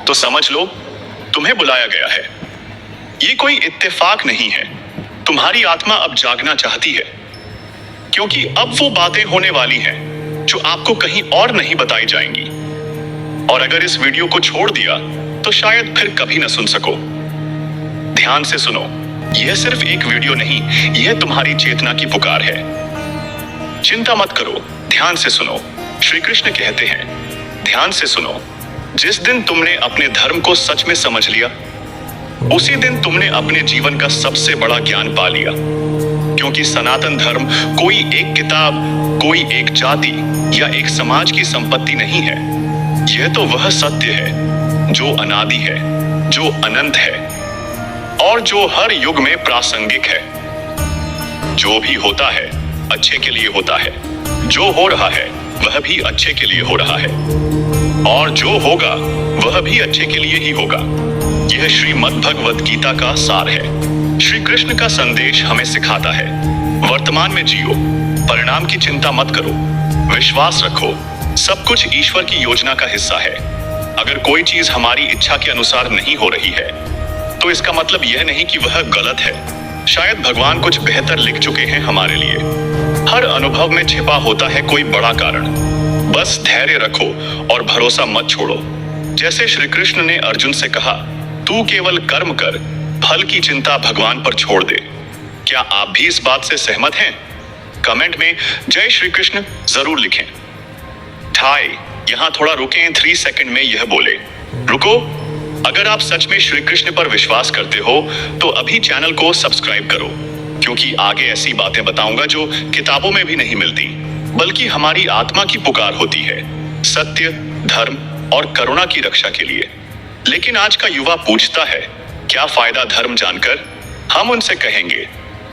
तो समझ लो तुम्हें बुलाया गया है। ये कोई इत्तेफाक नहीं है। तुम्हारी आत्मा अब जागना चाहती है, क्योंकि अब वो बातें होने वाली हैं जो आपको कहीं और नहीं बताई जाएंगी। और अगर इस वीडियो को छोड़ दिया तो शायद फिर कभी न सुन सको। ध्यान से सुनो, यह सिर्फ एक वीडियो नहीं, यह तुम्हारी चेतना की पुकार है। चिंता मत करो, ध्यान से सुनो। श्री कृष्ण कहते हैं, ध्यान से सुनो, जिस दिन तुमने अपने धर्म को सच में समझ लिया, उसी दिन तुमने अपने जीवन का सबसे बड़ा ज्ञान पा लिया। क्योंकि सनातन धर्म कोई एक किताब, कोई एक जाति या एक समाज की संपत्ति नहीं है। यह तो वह सत्य है जो अनादि है, जो अनंत है और जो हर युग में प्रासंगिक है। जो भी होता है अच्छे के लिए होता है। जो हो रहा है वह भी अच्छे के लिए हो रहा है, और जो होगा वह भी अच्छे के लिए ही होगा। यह श्रीमद् भगवद गीता का सार है। श्री कृष्ण का संदेश हमें सिखाता है, वर्तमान में जियो, परिणाम की चिंता मत करो, विश्वास रखो, सब कुछ ईश्वर की योजना का हिस्सा है। अगर कोई चीज हमारी इच्छा के अनुसार नहीं हो रही है तो इसका मतलब यह नहीं कि वह गलत है। शायद भगवान कुछ बेहतर लिख चुके हैं हमारे लिए। हर अनुभव में छिपा होता है कोई बड़ा कारण। बस धैर्य रखो और भरोसा मत छोड़ो। जैसे श्री कृष्ण ने अर्जुन से कहा, तू केवल कर्म कर, फल की चिंता भगवान पर छोड़ दे। क्या आप भी इस बात से सहमत हैं? कमेंट में जय श्री कृष्ण जरूर लिखें। ठाई, यहां थोड़ा रुकें, 3 सेकंड में यह बोले, रुको। अगर आप सच में श्री कृष्ण पर विश्वास करते हो तो अभी चैनल को सब्सक्राइब करो, क्योंकि आगे ऐसी बातें बताऊंगा जो किताबों में भी नहीं मिलती, बल्कि हमारी आत्मा की पुकार होती है, सत्य, धर्म और करुणा की रक्षा के लिए। लेकिन आज का युवा पूछता है, क्या फायदा धर्म जानकर? हम उनसे कहेंगे,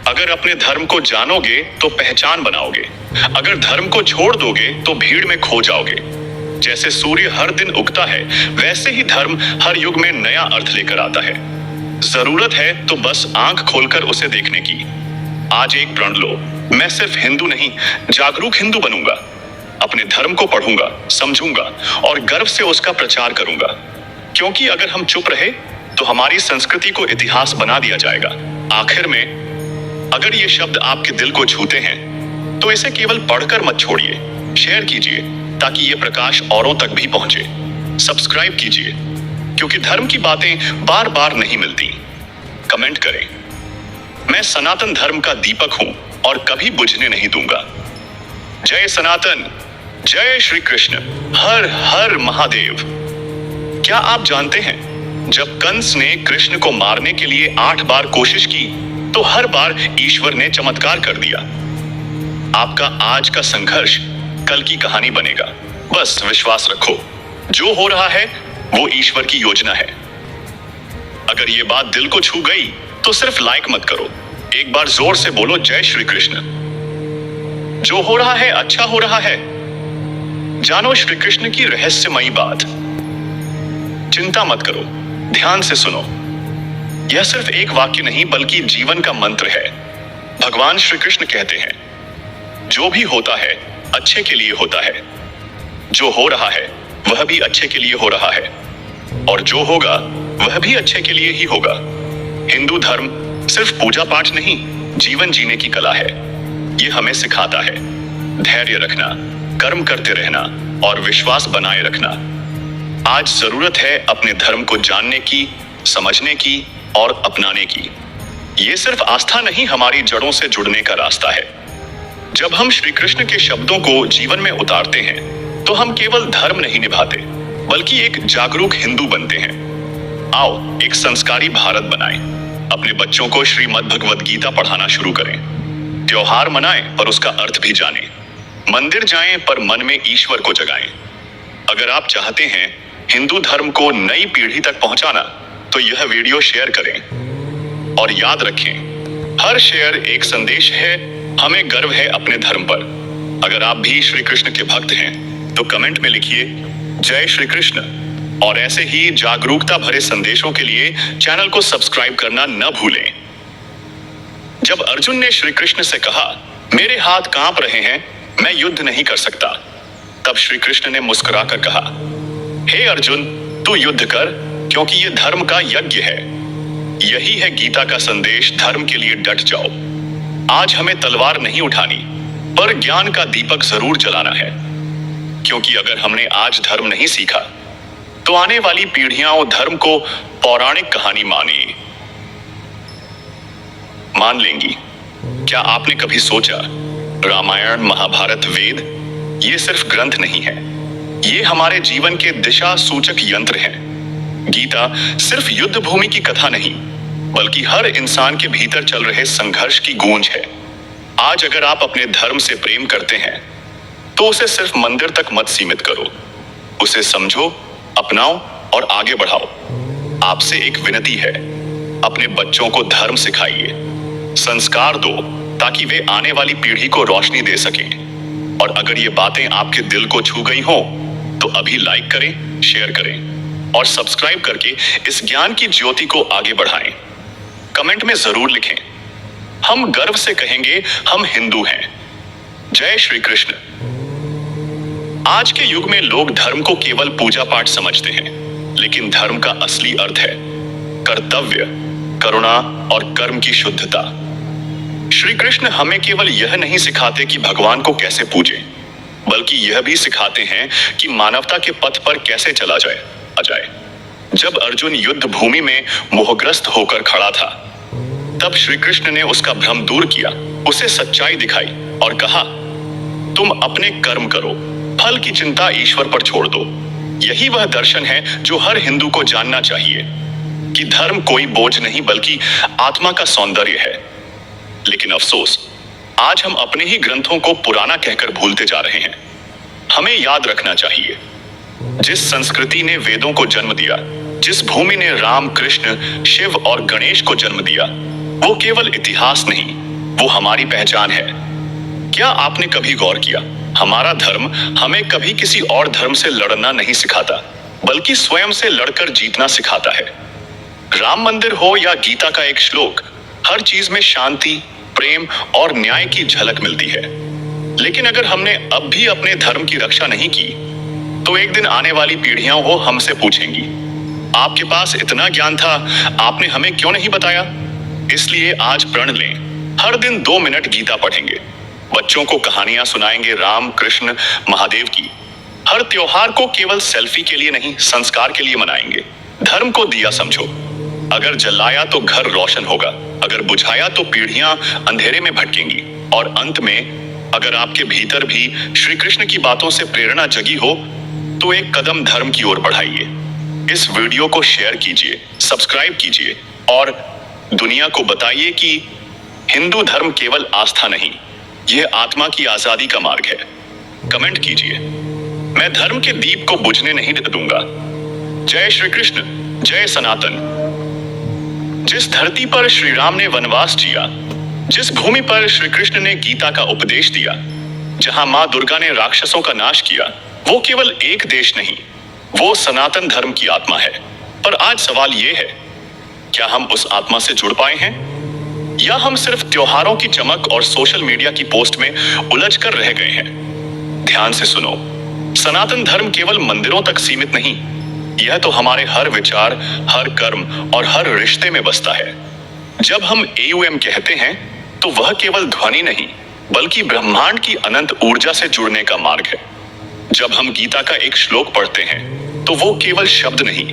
अगर अपने धर्म को जानोगे तो पहचान बनाओगे, अगर धर्म को छोड़ दोगे तो भीड़ में खो जाओगे। जैसे सूर्य हर दिन उगता है, वैसे ही धर्म हर युग में नया अर्थ लेकर आता है। जरूरत है तो बस आंख खोलकर उसे देखने की। आज एक प्रण लो, मैं सिर्फ हिंदू नहीं, जागरूक हिंदू बनूंगा। अपने धर्म को पढ़ूंगा, समझूंगा और गर्व से उसका प्रचार करूंगा। क्योंकि अगर हम चुप रहे तो हमारी संस्कृति को इतिहास बना दिया जाएगा। आखिर में, अगर ये शब्द आपके दिल को छूते हैं तो इसे केवल पढ़कर मत छोड़िए, शेयर कीजिए ताकि ये प्रकाश औरों तक भी पहुंचे। सब्सक्राइब कीजिए, क्योंकि धर्म की बातें बार बार नहीं मिलती। कमेंट करें, मैं सनातन धर्म का दीपक हूं और कभी बुझने नहीं दूंगा। जय सनातन, जय श्री कृष्ण, हर हर महादेव। क्या आप जानते हैं, जब कंस ने कृष्ण को मारने के लिए 8 बार कोशिश की तो हर बार ईश्वर ने चमत्कार कर दिया। आपका आज का संघर्ष कल की कहानी बनेगा। बस विश्वास रखो, जो हो रहा है वो ईश्वर की योजना है। अगर ये बात दिल को छू गई तो सिर्फ लाइक मत करो, एक बार जोर से बोलो, जय श्री कृष्ण। जो हो रहा है अच्छा हो रहा है। जानो श्री कृष्ण की रहस्यमयी बात। चिंता मत करो, ध्यान से सुनो। यह सिर्फ एक वाक्य नहीं बल्कि जीवन का मंत्र है। भगवान श्री कृष्ण कहते हैं, जो भी होता है अच्छे के लिए होता है। जो हो रहा है वह भी अच्छे के लिए हो रहा है, और जो होगा वह भी अच्छे के लिए ही होगा। हिंदू धर्म सिर्फ पूजा पाठ नहीं, जीवन जीने की कला है। ये हमें सिखाता है धैर्य रखना, कर्म करते रहना और विश्वास बनाए रखना। आज जरूरत है अपने धर्म को जानने की, समझने की और अपनाने की। ये सिर्फ आस्था नहीं, हमारी जड़ों से जुड़ने का रास्ता है। जब हम श्री कृष्ण के शब्दों को जीवन में उतारते हैं तो हम केवल धर्म नहीं निभाते, बल्कि एक जागरूक हिंदू बनते हैं। आओ एक संस्कारी भारत बनाएं, अपने बच्चों को श्रीमद् भगवद गीता पढ़ाना शुरू करें। त्योहार मनाएं पर उसका अर्थ भी जानें। मंदिर जाएं पर मन में ईश्वर को जगाएं। अगर आप चाहते हैं हिंदू धर्म को नई पीढ़ी तक पहुंचाना तो यह वीडियो शेयर करें। और याद रखें, हर शेयर एक संदेश है। हमें गर्व है अपने धर्म पर। अगर आप भी श्री कृष्ण के भक्त हैं तो कमेंट में लिखिए जय श्री कृष्ण। और ऐसे ही जागरूकता भरे संदेशों के लिए चैनल को सब्सक्राइब करना न भूलें। जब अर्जुन ने श्री कृष्ण से कहा, मेरे हाथ कांप रहे हैं, मैं युद्ध नहीं कर सकता, तब श्री कृष्ण ने मुस्कुराकर कहा, हे अर्जुन, तू युद्ध कर, क्योंकि ये धर्म का यज्ञ है। यही है गीता का संदेश, धर्म के लिए डट जाओ। आज हमें तलवार नहीं उठानी, पर ज्ञान का दीपक जरूर जलाना है, क्योंकि अगर हमने आज धर्म नहीं सीखा तो आने वाली पीढ़ियां वो धर्म को पौराणिक कहानी मान लेंगी। क्या आपने कभी सोचा, रामायण, महाभारत, वेद ये सिर्फ ग्रंथ नहीं है, ये हमारे जीवन के दिशा सूचक यंत्र हैं। गीता सिर्फ युद्ध भूमि की कथा नहीं, बल्कि हर इंसान के भीतर चल रहे संघर्ष की गूंज है। आज अगर आप अपने धर्म से प्रेम करते हैं तो उसे सिर्फ मंदिर तक मत सीमित करो, उसे समझो, अपनाओ और आगे बढ़ाओ। आपसे एक विनती है, अपने बच्चों को धर्म सिखाइए, संस्कार दो, ताकि वे आने वाली पीढ़ी को रोशनी दे सकें। और अगर ये बातें आपके दिल को छू गई हो तो अभी लाइक करें, शेयर करें और सब्सक्राइब करके इस ज्ञान की ज्योति को आगे बढ़ाएं। कमेंट में जरूर लिखें, हम गर्व से कहेंगे हम हिंदू हैं। जय श्री कृष्ण। आज के युग में लोग धर्म को केवल पूजा पाठ समझते हैं, लेकिन धर्म का असली अर्थ है कर्तव्य, करुणा और कर्म की शुद्धता। श्री कृष्ण हमें केवल यह नहीं सिखाते कि भगवान को कैसे पूजें, बल्कि यह भी सिखाते हैं कि मानवता के पथ पर कैसे चला जाए। जब अर्जुन युद्ध भूमि में मोहग्रस्त होकर खड़ा था, तब श्री कृष्ण ने उसका भ्रम दूर किया, उसे सच्चाई दिखाई और कहा, तुम अपने कर्म करो, फल की चिंता ईश्वर पर छोड़ दो। यही वह दर्शन है जो हर हिंदू को जानना चाहिए, कि धर्म कोई बोझ नहीं बल्कि आत्मा का सौंदर्य है। लेकिन अफसोस, आज हम अपने ही ग्रंथों को पुराना कहकर भूलते जा रहे हैं। हमें याद रखना चाहिए, जिस संस्कृति ने वेदों को जन्म दिया, जिस भूमि ने राम, कृष्ण, शिव और गणेश को जन्म दिया, वो केवल इतिहास नहीं, वो हमारी पहचान है। क्या आपने कभी गौर किया, हमारा धर्म हमें कभी किसी और धर्म से लड़ना नहीं सिखाता, बल्कि स्वयं से लड़कर जीतना सिखाता है। राम मंदिर हो या गीता का एक श्लोक, हर चीज में शांति, प्रेम और न्याय की झलक मिलती है। लेकिन अगर हमने अब भी अपने धर्म की रक्षा नहीं की, तो एक दिन आने वाली पीढ़ियां वो हमसे पूछेंगी, आपके पास इतना ज्ञान था, आपने हमें क्यों नहीं बताया? इसलिए आज प्रण लें, हर दिन 2 मिनट गीता पढ़ेंगे, बच्चों को कहानियां सुनाएंगे राम, कृष्ण, महादेव की। हर त्योहार को केवल सेल्फी के लिए नहीं, संस्कार के लिए मनाएंगे। धर्म को दिया समझो, अगर जलाया तो घर रोशन होगा, अगर बुझाया तो पीढ़ियां अंधेरे में भटकेंगी। और अंत में, अगर आपके भीतर भी श्री कृष्ण की बातों से प्रेरणा जगी हो, तो एक कदम धर्म की ओर बढ़ाइए। इस वीडियो को शेयर कीजिए, सब्सक्राइब कीजिए और दुनिया को बताइए कि हिंदू धर्म केवल आस्था नहीं, यह आत्मा की आजादी का मार्ग है। कमेंट कीजिए, मैं धर्म के दीप को बुझने नहीं दूंगा। जय श्री कृष्ण, जय सनातन। जिस धरती पर श्री राम ने वनवास जिया, जिस भूमि पर श्री कृष्ण ने गीता का उपदेश दिया, जहां मां दुर्गा ने राक्षसों का नाश किया, वो केवल एक देश नहीं, वो सनातन धर्म की आत्मा है। पर आज सवाल ये है, क्या हम उस आत्मा से जुड़ पाए हैं, या हम सिर्फ त्योहारों की चमक और सोशल मीडिया की पोस्ट में उलझ कर रह गए हैं? ध्यान से सुनो, सनातन धर्म केवल मंदिरों तक सीमित नहीं, यह तो हमारे हर विचार, हर कर्म और हर रिश्ते में बसता है। जब हम AUM कहते हैं, तो वह केवल ध्वनि नहीं, बल्कि ब्रह्मांड की अनंत ऊर्जा से जुड़ने का मार्ग है। जब हम गीता का एक श्लोक पढ़ते हैं, तो वो केवल शब्द नहीं,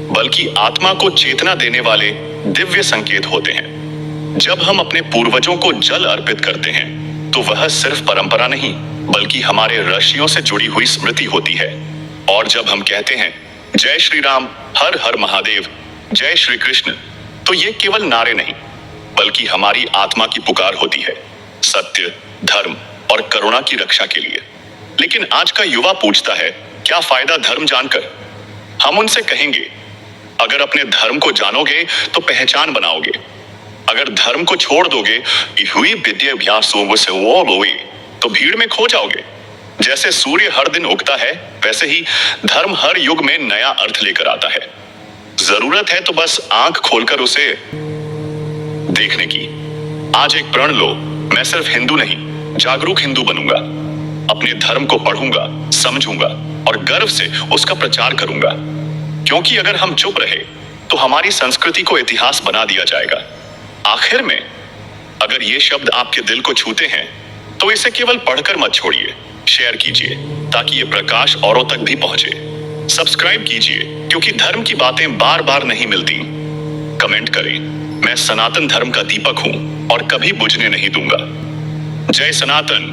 बल्कि आत्मा को चेतना देने वाले दिव्य संकेत होते हैं। जब हम अपने पूर्वजों को जल अर्पित करते हैं, तो वह सिर्फ परंपरा नहीं, बल्कि हमारे ऋषियों से जुड़ी हुई स्मृति होती है। और जब हम कहते हैं जय श्री राम, हर हर महादेव, जय श्री कृष्ण, तो ये केवल नारे नहीं, बल्कि हमारी आत्मा की पुकार होती है, सत्य, धर्म और करुणा की रक्षा के लिए। लेकिन आज का युवा पूछता है, क्या फायदा धर्म जानकर? हम उनसे कहेंगे, अगर अपने धर्म को जानोगे तो पहचान बनाओगे, अगर धर्म को छोड़ दोगे तो भीड़ में खो जाओगे। जैसे सूर्य हर दिन उगता है, वैसे ही धर्म हर युग में नया अर्थ लेकर आता है। जरूरत है तो बस आंख खोलकर उसे देखने की। आज एक प्रण लो, मैं सिर्फ हिंदू नहीं, जागरूक हिंदू बनूंगा। अपने धर्म को पढ़ूंगा, समझूंगा और गर्व से उसका प्रचार करूंगा, क्योंकि अगर हम चुप रहे तो हमारी संस्कृति को इतिहास बना दिया जाएगा। आखिर में अगर ये शब्द आपके दिल को छूते हैं तो इसे केवल पढ़कर मत छोड़िए, शेयर कीजिए ताकि ये प्रकाश औरों तक भी पहुंचे। सब्सक्राइब कीजिए क्योंकि धर्म की बातें बार बार नहीं मिलती। कमेंट करें, मैं सनातन धर्म का दीपक हूं और कभी बुझने नहीं दूंगा। जय सनातन,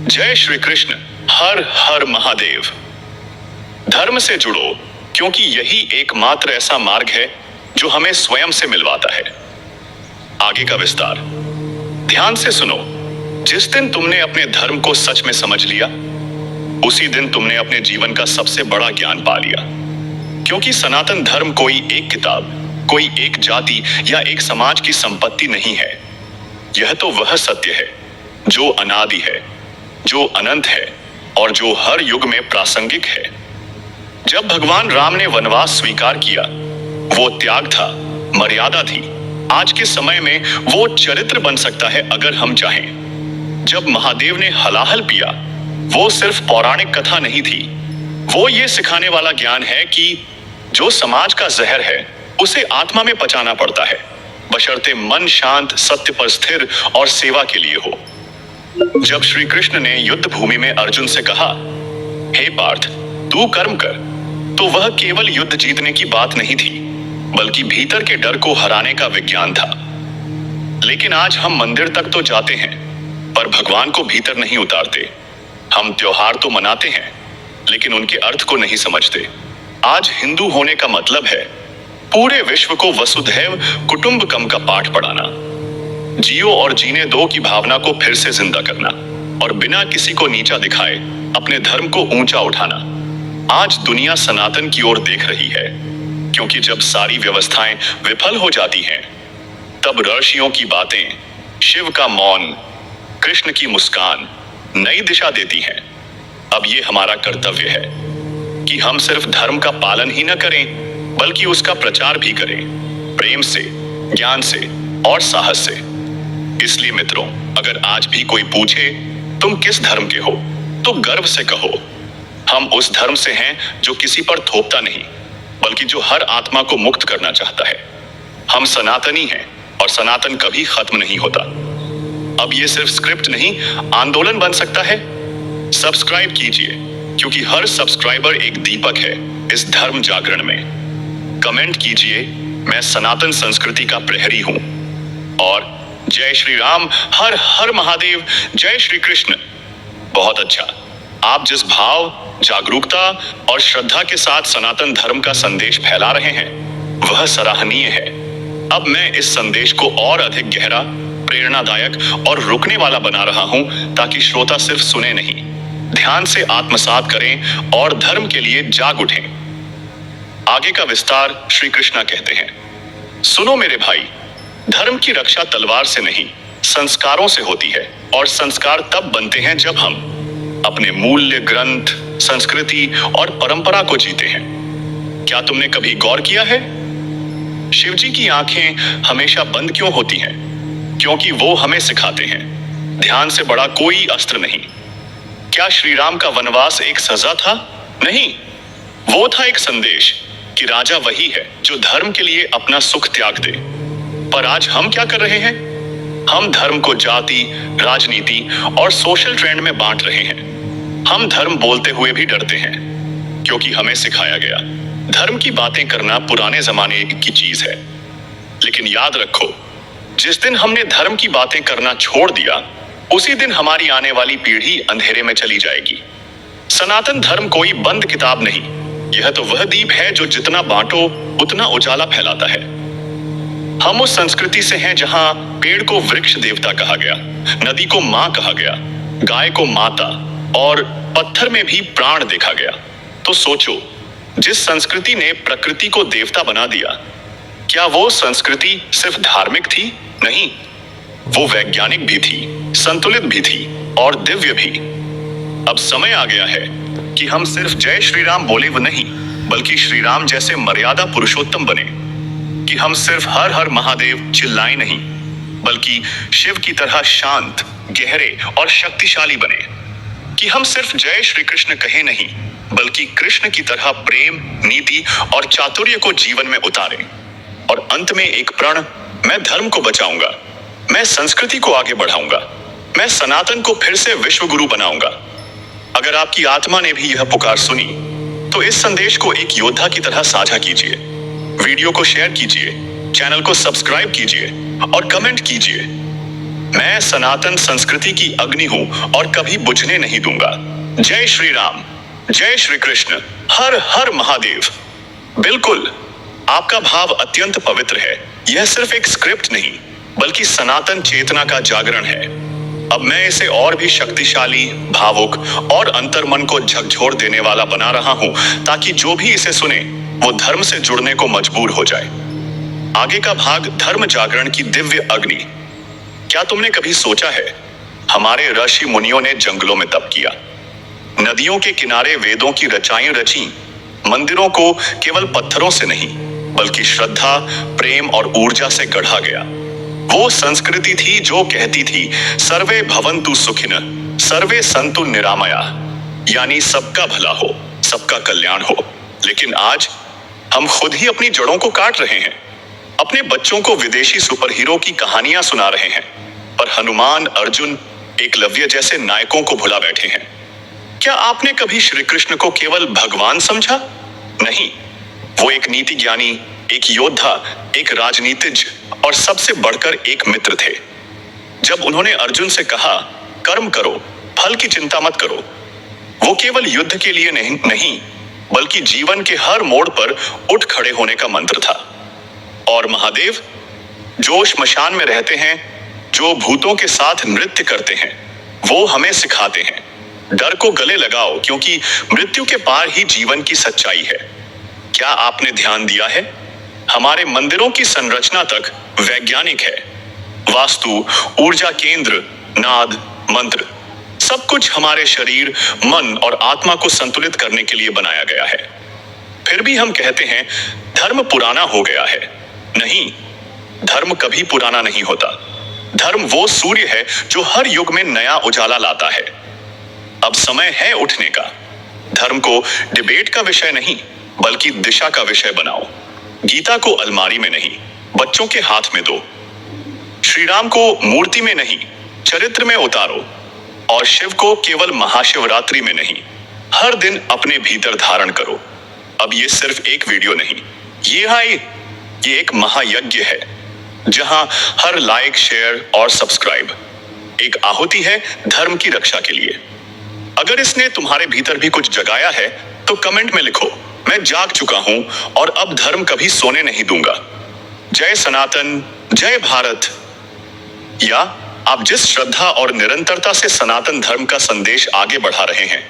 जय श्री कृष्ण, हर हर महादेव। धर्म से जुड़ो क्योंकि यही एकमात्र ऐसा मार्ग है जो हमें स्वयं से मिलवाता है। आगे का विस्तार ध्यान से सुनो। जिस दिन तुमने अपने धर्म को सच में समझ लिया, उसी दिन तुमने अपने जीवन का सबसे बड़ा ज्ञान पा लिया। क्योंकि सनातन धर्म कोई एक किताब, कोई एक जाति या एक समाज की संपत्ति नहीं है। यह तो वह सत्य है जो अनादि है, जो अनंत है और जो हर युग में प्रासंगिक है। जब भगवान राम ने वनवास स्वीकार किया, वो त्याग था, मर्यादा थी। आज के समय में वो चरित्र बन सकता है अगर हम चाहें। जब महादेव ने हलाहल पिया, वो सिर्फ पौराणिक कथा नहीं थी, वो ये सिखाने वाला ज्ञान है कि जो समाज का जहर है उसे आत्मा में पचाना पड़ता है, बशर्ते मन शांत, सत्य पर स्थिर और सेवा के लिए हो। जब श्री कृष्ण ने युद्ध भूमि में अर्जुन से कहा, हे पार्थ, तू कर्म कर, तो वह केवल युद्ध जीतने की बात नहीं थी, बल्कि भीतर के डर को हराने का विज्ञान था। लेकिन आज हम मंदिर तक तो जाते हैं, पर भगवान को भीतर नहीं उतारते। हम त्योहार तो मनाते हैं, लेकिन उनके अर्थ को नहीं समझते। आज हिंदू होने का मतलब है पूरे विश्व को वसुधैव कुटुंबकम का पाठ पढ़ाना, जियो और जीने दो की भावना को फिर से जिंदा करना और बिना किसी को नीचा दिखाए अपने धर्म को ऊंचा उठाना। आज दुनिया सनातन की ओर देख रही है, क्योंकि जब सारी व्यवस्थाएं विफल हो जाती हैं, तब ऋषियों की बातें, शिव का मौन, कृष्ण की मुस्कान नई दिशा देती हैं। अब ये हमारा कर्तव्य है कि हम सिर्फ धर्म का पालन ही न करें, बल्कि उसका प्रचार भी करें, प्रेम से, ज्ञान से और साहस से। इसलिए मित्रों, अगर आज भी कोई पूछे तुम किस धर्म के हो, तो गर्व से कहो, हम उस धर्म से हैं जो किसी पर थोपता नहीं, बल्कि जो हर आत्मा को मुक्त करना चाहता है। हम सनातनी हैं और सनातन कभी खत्म नहीं होता। अब ये सिर्फ स्क्रिप्ट नहीं, आंदोलन बन सकता है। सब्सक्राइब कीजिए क्योंकि हर सब्सक्राइबर एक दीपक है इस धर्म जागरण में। कमेंट कीजिए, मैं सनातन संस्कृति का प्रहरी हूं। और जय श्री राम, हर हर महादेव, जय श्री कृष्ण। बहुत अच्छा, आप जिस भाव, जागरूकता और श्रद्धा के साथ सनातन धर्म का संदेश फैला रहे हैं, वह सराहनीय है। अब मैं इस संदेश को और अधिक गहरा, प्रेरणादायक और रुकने वाला बना रहा हूं, ताकि श्रोता सिर्फ सुने नहीं, ध्यान से आत्मसात करें और धर्म के लिए जाग उठें। आगे का विस्तार श्री कृष्णा कहते हैं, सुनो मेरे भाई, धर्म की रक्षा तलवार से नहीं, संस्कारों से होती है। और संस्कार तब बनते हैं जब हम अपने मूल्य, ग्रंथ, संस्कृति और परंपरा को जीते हैं। क्या तुमने कभी गौर किया है, शिवजी की आंखें हमेशा बंद क्यों होती हैं? क्योंकि वो हमें सिखाते हैं, ध्यान से बड़ा कोई अस्त्र नहीं। क्या श्री राम का वनवास एक सजा था? नहीं, वो था एक संदेश कि राजा वही है जो धर्म के लिए अपना सुख त्याग दे। पर आज हम क्या कर रहे हैं? हम धर्म को जाति, राजनीति और सोशल ट्रेंड में बांट रहे हैं। हम धर्म बोलते हुए भी डरते हैं, क्योंकि हमें सिखाया गया धर्म की बातें करना पुराने जमाने की चीज है। लेकिन याद रखो, जिस दिन हमने धर्म की बातें करना छोड़ दिया, उसी दिन हमारी आने वाली पीढ़ी अंधेरे में चली जाएगी। सनातन धर्म कोई बंद किताब नहीं, यह तो वह दीप है जो जितना बांटो उतना उजाला फैलाता है। हम उस संस्कृति से हैं जहां पेड़ को वृक्ष देवता कहा गया, नदी को मां कहा गया, गाय को माता और पत्थर में भी प्राण देखा गया। तो सोचो, जिस संस्कृति ने प्रकृति को देवता बना दिया, क्या वो संस्कृति सिर्फ धार्मिक थी? नहीं, वो वैज्ञानिक भी थी, संतुलित भी थी और दिव्य भी। अब समय आ गया है कि हम सिर्फ जय श्री राम बोले वो नहीं, बल्कि श्री राम जैसे मर्यादा पुरुषोत्तम बने। कि हम सिर्फ हर हर महादेव चिल्लाएं नहीं, बल्कि शिव की तरह शांत, गहरे और शक्तिशाली बने। कि हम सिर्फ जय श्री कृष्ण कहें नहीं, बल्कि कृष्ण की तरह प्रेम, नीति और चातुर्य को जीवन में उतारें। और अंत में एक प्रण, मैं धर्म को बचाऊंगा, मैं संस्कृति को आगे बढ़ाऊंगा, मैं सनातन को फिर से विश्व गुरु बनाऊंगा। अगर आपकी आत्मा ने भी यह पुकार सुनी, तो इस संदेश को एक योद्धा की तरह साझा कीजिए, वीडियो को शेयर कीजिए, चैनल को सब्सक्राइब कीजिए और कमेंट कीजिए। मैं सनातन संस्कृति की अग्नि हूं और कभी बुझने नहीं दूंगा। जय श्री राम, जय श्री कृष्ण, हर हर महादेव। बिल्कुल, आपका भाव अत्यंत पवित्र है। यह सिर्फ एक स्क्रिप्ट नहीं, बल्कि सनातन चेतना का जागरण है। अब मैं इसे और भी शक्तिशाली, भावुक और अंतर्मन को झकझोर देने वाला बना रहा हूं, ताकि जो भी इसे सुने वो धर्म से जुड़ने को मजबूर हो जाए। आगे का भाग, धर्म जागरण की दिव्य अग्नि। क्या तुमने कभी सोचा है, हमारे ऋषि मुनियों ने जंगलों में तप किया, नदियों के किनारे वेदों की रचाएं रची, मंदिरों को केवल पत्थरों से नहीं बल्कि श्रद्धा, प्रेम और ऊर्जा से गढ़ा गया। वो संस्कृति थी जो कहती थी, सर्वे भवन्तु सुखिनः, सर्वे सन्तु निरामया, यानी सबका भला हो, सबका कल्याण हो। लेकिन आज हम खुद ही अपनी जड़ों को काट रहे हैं। अपने बच्चों को विदेशी सुपर हीरो की कहानियां सुना रहे हैं, पर हनुमान, अर्जुन, एकलव्य जैसे नायकों को भुला बैठे हैं। क्या आपने कभी श्री कृष्ण को केवल भगवान समझा? नहीं, वो एक नीति ज्ञानी, एक योद्धा, एक राजनीतिज्ञ और सबसे बढ़कर एक मित्र थे। जब उन्होंने अर्जुन से कहा, कर्म करो, फल की चिंता मत करो, वो केवल युद्ध के लिए नहीं बल्कि जीवन के हर मोड़ पर उठ खड़े होने का मंत्र था। और महादेव, जो श्मशान में रहते हैं, जो भूतों के साथ नृत्य करते हैं, वो हमें सिखाते हैं, डर को गले लगाओ, क्योंकि मृत्यु के पार ही जीवन की सच्चाई है। क्या आपने ध्यान दिया है, हमारे मंदिरों की संरचना तक वैज्ञानिक है। वास्तु, ऊर्जा केंद्र, नाद, मंत्र, सब कुछ हमारे शरीर, मन और आत्मा को संतुलित करने के लिए बनाया गया है। फिर भी हम कहते हैं धर्म पुराना हो गया है। नहीं, धर्म कभी पुराना नहीं होता। धर्म वो सूर्य है जो हर युग में नया उजाला लाता है। अब समय है उठने का। धर्म को डिबेट का विषय नहीं बल्कि दिशा का विषय बनाओ। गीता को अलमारी में नहीं, बच्चों के हाथ में दो। श्री राम को मूर्ति में नहीं, चरित्र में उतारो। और शिव को केवल महाशिवरात्रि में नहीं, हर दिन अपने भीतर धारण करो। अब ये सिर्फ एक वीडियो नहीं, ये एक महायज्ञ है, जहां हर लाइक, शेयर और सब्सक्राइब एक आहुति है धर्म की रक्षा के लिए। अगर इसने तुम्हारे भीतर भी कुछ जगाया है, तो कमेंट में लिखो, मैं जाग चुका हूं और अब धर्म कभी सोने नहीं दूंगा। जय सनातन, जय भारत। या आप जिस श्रद्धा और निरंतरता से सनातन धर्म का संदेश आगे बढ़ा रहे हैं,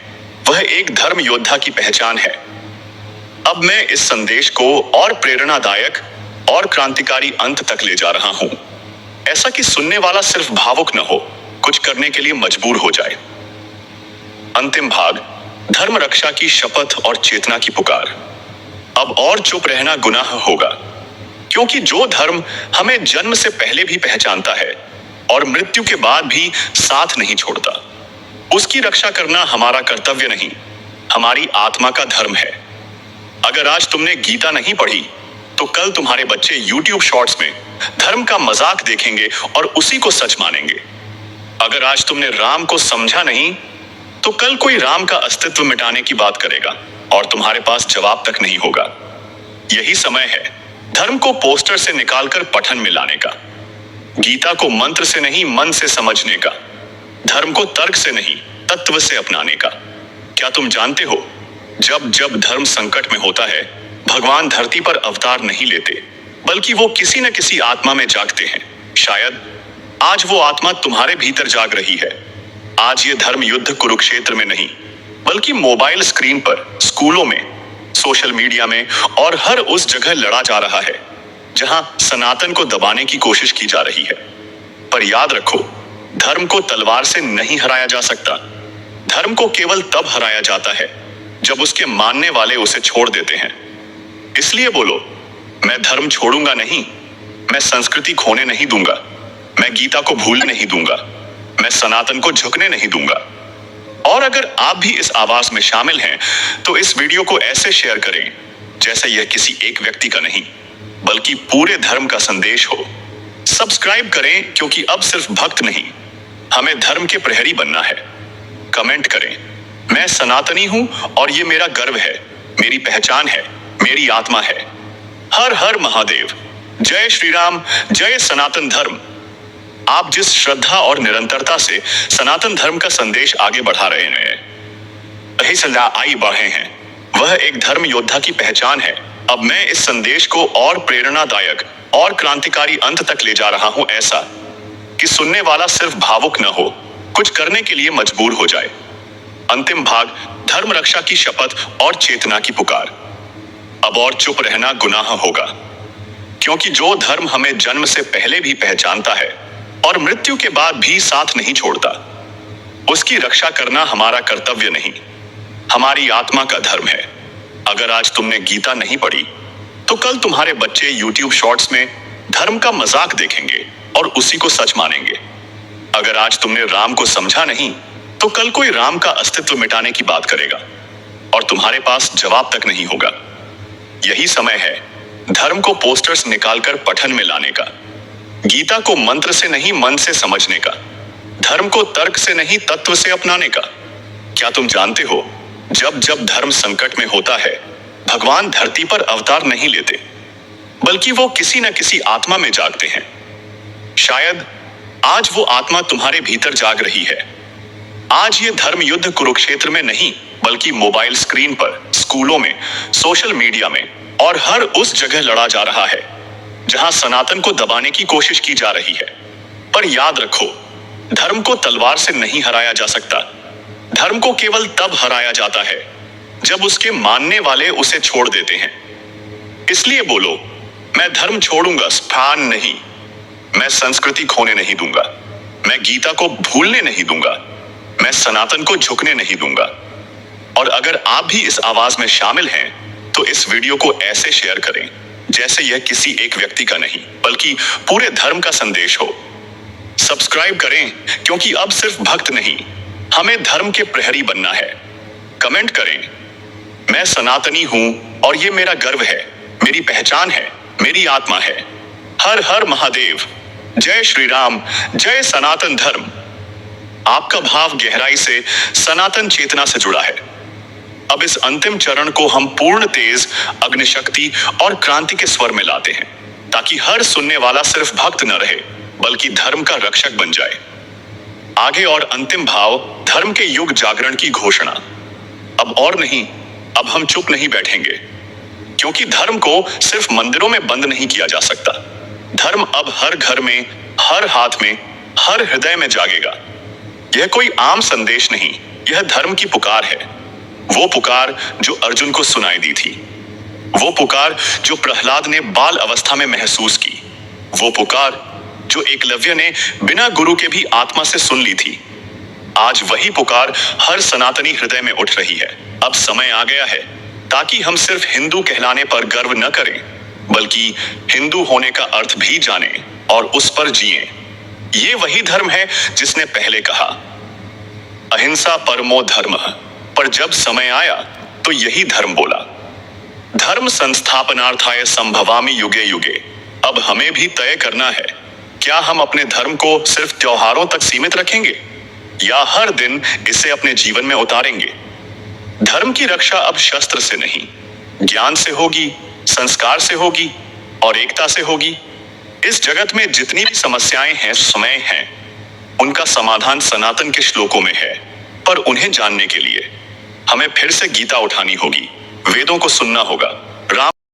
वह एक धर्म योद्धा की पहचान है। अब मैं इस संदेश को और प्रेरणादायक और क्रांतिकारी अंत तक ले जा रहा हूं, ऐसा कि सुनने वाला सिर्फ भावुक न हो, कुछ करने के लिए मजबूर हो जाए। अंतिम भाग, धर्म रक्षा की शपथ और चेतना की पुकार। अब और चुप रहना गुनाह होगा, क्योंकि जो धर्म हमें जन्म से पहले भी पहचानता है और मृत्यु के बाद भी साथ नहीं छोड़ता, उसकी रक्षा करना हमारा कर्तव्य नहीं, हमारी आत्मा का धर्म है। अगर आज तुमने गीता नहीं पढ़ी, तो कल तुम्हारे बच्चे YouTube शॉर्ट्स में धर्म का मजाक देखेंगे और उसी को सच मानेंगे। अगर आज तुमने राम को समझा नहीं, तो कल कोई राम का अस्तित्व मिटाने की बात करेगा और तुम्हारे पास जवाब तक नहीं होगा। यही समय है धर्म को पोस्टर से निकालकर पठन में लाने का, गीता को मंत्र से नहीं मन से समझने का, धर्म को तर्क से नहीं तत्व से अपनाने का। क्या तुम जानते हो, जब जब धर्म संकट में होता है, भगवान धरती पर अवतार नहीं लेते, बल्कि वो किसी न किसी आत्मा में जागते हैं। शायद आज वो आत्मा तुम्हारे भीतर जाग रही है। आज ये धर्म युद्ध कुरुक्षेत्र में नहीं, बल्कि मोबाइल स्क्रीन पर, स्कूलों में, सोशल मीडिया में और हर उस जगह लड़ा जा रहा है जहां सनातन को दबाने की कोशिश की जा रही है। पर याद रखो, धर्म को तलवार से नहीं हराया जा सकता। धर्म को केवल तब हराया जाता है जब उसके मानने वाले उसे छोड़ देते हैं। इसलिए बोलो, मैं धर्म छोड़ूंगा नहीं, मैं संस्कृति खोने नहीं दूंगा, मैं गीता को भूलने नहीं दूंगा, मैं सनातन को झुकने नहीं दूंगा। और अगर आप भी इस आवाज में शामिल हैं, तो इस वीडियो को ऐसे शेयर करें जैसे यह किसी एक व्यक्ति का नहीं, बल्कि पूरे धर्म का संदेश हो। सब्सक्राइब करें, क्योंकि अब सिर्फ भक्त नहीं, हमें धर्म के प्रहरी बनना है। कमेंट करें, मैं सनातनी हूं और ये मेरा गर्व है, मेरी पहचान है, मेरी आत्मा है। हर हर महादेव। जय श्री राम, जय सनातन धर्म। आप जिस श्रद्धा और निरंतरता से सनातन धर्म का संदेश आगे बढ़ा रहे हैं, यही सदा आई बढ़े हैं, वह एक धर्म योद्धा की पहचान है। अब मैं इस संदेश को और प्रेरणादायक और क्रांतिकारी अंत तक ले जा रहा हूं, ऐसा कि सुनने वाला सिर्फ भावुक न हो, कुछ करने के लिए मजबूर हो जाए। अंतिम भाग, धर्म रक्षा की शपथ और चेतना की पुकार। अब और चुप रहना गुनाह होगा, क्योंकि जो धर्म हमें जन्म से पहले भी पहचानता है और मृत्यु के बाद भी साथ नहीं छोड़ता, उसकी रक्षा करना हमारा कर्तव्य नहीं, हमारी आत्मा का धर्म है। अगर आज तुमने गीता नहीं पढ़ी, तो कल तुम्हारे बच्चे YouTube शॉर्ट्स में धर्म का मजाक देखेंगे और उसी को सच मानेंगे। अगर आज तुमने राम को समझा नहीं, तो कल कोई राम का अस्तित्व मिटाने की बात करेगा और तुम्हारे पास जवाब तक नहीं होगा। यही समय है धर्म को पोस्टर्स निकालकर पठन में लाने का, गीता को मंत्र से नहीं मन से समझने का, धर्म को तर्क से नहीं तत्व से अपनाने का। क्या तुम जानते हो, जब जब धर्म संकट में होता है, भगवान धरती पर अवतार नहीं लेते, बल्कि वो किसी न किसी आत्मा में जागते हैं। शायद आज वो आत्मा तुम्हारे भीतर जाग रही है। आज ये धर्म युद्ध कुरुक्षेत्र में नहीं, बल्कि मोबाइल स्क्रीन पर, स्कूलों में, सोशल मीडिया में और हर उस जगह लड़ा जा रहा है जहां सनातन को दबाने की कोशिश की जा रही है। पर याद रखो, धर्म को तलवार से नहीं हराया जा सकता। धर्म को केवल तब हराया जाता है जब उसके मानने वाले उसे छोड़ देते हैं। इसलिए बोलो, मैं धर्म छोड़ूंगा, स्थान नहीं। मैं संस्कृति खोने नहीं दूंगा, मैं गीता को भूलने नहीं दूंगा, मैं सनातन को झुकने नहीं दूंगा। और अगर आप भी इस आवाज में शामिल हैं, तो इस वीडियो को ऐसे शेयर करें जैसे यह किसी एक व्यक्ति का नहीं, बल्कि पूरे धर्म का संदेश हो। सब्सक्राइब करें, क्योंकि अब सिर्फ भक्त नहीं, हमें धर्म के प्रहरी बनना है। कमेंट करें, मैं सनातनी हूं और ये मेरा गर्व है, मेरी पहचान है, मेरी आत्मा है। हर हर महादेव। जय श्री राम, जय सनातन धर्म। आपका भाव गहराई से सनातन चेतना से जुड़ा है। अब इस अंतिम चरण को हम पूर्ण तेज, अग्निशक्ति और क्रांति के स्वर में लाते हैं, ताकि हर सुनने वाला सिर्फ भक्त न रहे, बल्कि धर्म का रक्षक बन जाए। आगे और अंतिम भाव, धर्म के युग जागरण की घोषणा। अब और नहीं, अब हम चुप नहीं बैठेंगे, क्योंकि धर्म को सिर्फ मंदिरों में बंद नहीं किया जा सकता। धर्म अब हर घर में, हर हाथ में, हर हृदय में जागेगा। यह कोई आम संदेश नहीं, यह धर्म की पुकार है। वो पुकार जो अर्जुन को सुनाई दी थी, वो पुकार जो प्रहलाद ने बाल अवस्था में महसूस की, वो पुकार जो एकलव्य ने बिना गुरु के भी आत्मा से सुन ली थी। आज वही पुकार हर सनातनी हृदय में उठ रही है। अब समय आ गया है ताकि हम सिर्फ हिंदू कहलाने पर गर्व न करें, बल्कि हिंदू होने का अर्थ भी जाने और उस पर जिएं। ये वही धर्म है जिसने पहले कहा, अहिंसा परमो धर्मः, पर जब समय आया तो यही धर्म बोला, धर्म संस्थापनार्थाय संभवामि युगे युगे। अब हमें भी तय करना है, क्या हम अपने धर्म को सिर्फ त्योहारों तक सीमित रखेंगे या हर दिन इसे अपने जीवन में उतारेंगे। धर्म की रक्षा अब शस्त्र से नहीं, ज्ञान से होगी, संस्कार से होगी और एकता से होगी। इस जगत में जितनी भी समस्याएं हैं, समय हैं, उनका समाधान सनातन के श्लोकों में है। पर उन्हें जानने के लिए हमें फिर से गीता उठानी होगी, वेदों को सुनना होगा